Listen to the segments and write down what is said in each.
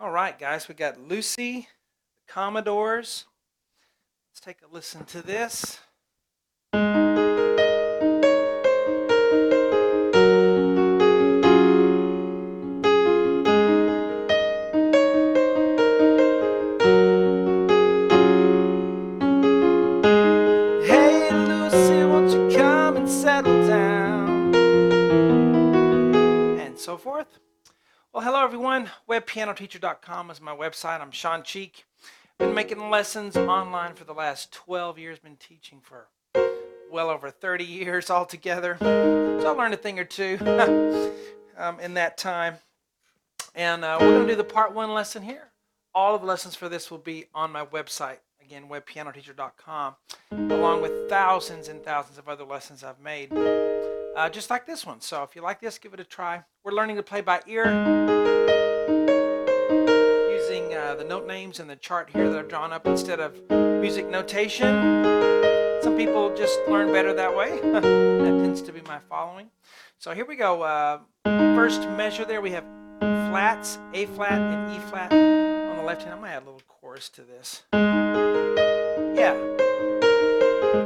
All right, guys, we got Lucy, Commodores. Let's take a listen to this. Hey, Lucy, won't you come and settle down? And so forth. Well, hello, everyone. WebPianoTeacher.com is my website. I'm Sean Cheek. Been making lessons online for the last 12 years. Been teaching for well over 30 years altogether. So I learned a thing or two in that time. And we're going to do the part 1 lesson here. All of the lessons for this will be on my website. Again, WebPianoTeacher.com, along with thousands and thousands of other lessons I've made, just like this one. So if you like this, give it a try. We're learning to play by ear, using the note names and the chart here that I've drawn up instead of music notation. Some people just learn better that way. That tends to be my following. So here we go. First measure there, we have flats, A flat and E flat on the left hand. I might add a little chorus to this. Yeah,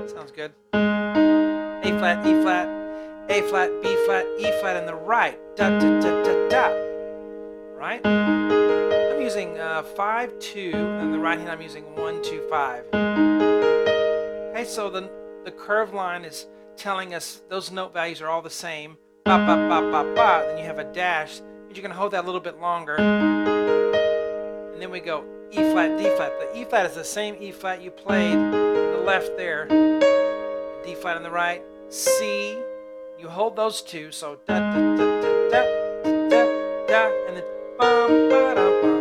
sounds good. A flat, E flat, A flat, B flat, E flat in the right. Da da da da da. Right? I'm using 5 2, and the right hand I'm using 1 2 5. Okay, so the curved line is telling us those note values are all the same. Ba ba ba ba ba. Then you have a dash. But you're going to hold that a little bit longer. And then we go E flat, D flat. The E flat is the same E flat you played on the left there. D flat on the right. C. You hold those two. So da da da da da da da. And then bum ba da bum.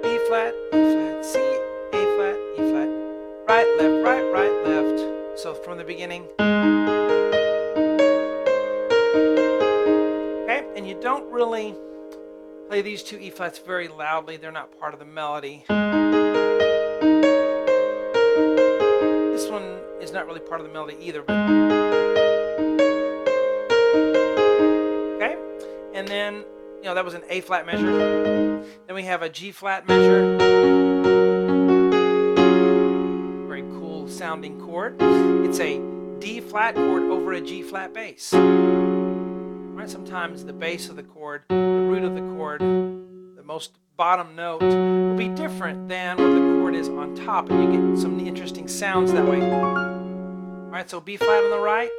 B flat, E flat, C, A flat, E flat. Right, left, right, right, left. So from the beginning. Okay, and you don't really play these two E flats very loudly. They're not part of the melody. This one is not really part of the melody either. But okay, and then that was an A flat measure. Then we have a G flat measure. Very cool sounding chord. It's a D flat chord over a G flat bass. Right? Sometimes the bass of the chord, the root of the chord, the most bottom note will be different than what the chord is on top, and you get some interesting sounds that way. All right, so B flat on the right,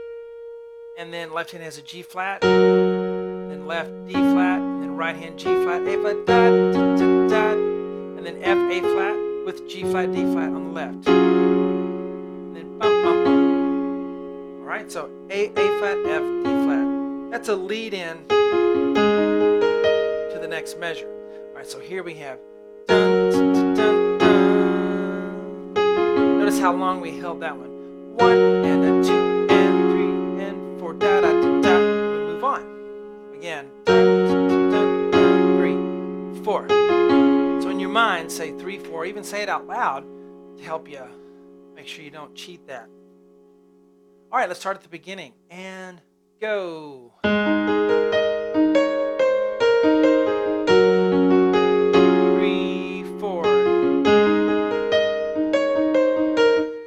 and then left hand has a G flat, then left D flat, and then right hand G flat, A flat, da, da, da, da, and then F, A flat with G flat, D flat on the left. And then bum, bum, bum. All right, so A flat, F, D flat. That's a lead in to the next measure. All right, so here we have dun, dun, dun, dun. Notice how long we held that one. 1 and a 2 and 3 and 4. Da da da da. We move on. Again. Dun, dun, dun, 3, 4. So in your mind, say 3, 4. Even say it out loud to help you make sure you don't cheat that. All right, let's start at the beginning and go. 3, 4.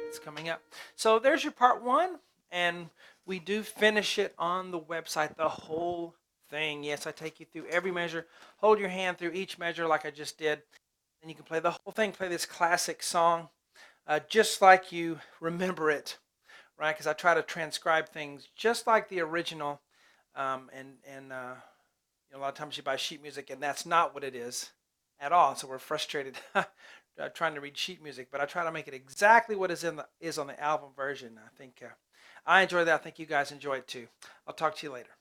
It's coming up. So there's your part 1, and we do finish it on the website, the whole thing. Yes, I take you through every measure. Hold your hand through each measure like I just did. And you can play the whole thing, play this classic song just like you remember it, right? Because I try to transcribe things just like the original. A lot of times you buy sheet music, and that's not what it is at all. So we're frustrated trying to read sheet music, but I try to make it exactly what is on the album version. I think I enjoy that. I think you guys enjoy it too. I'll talk to you later.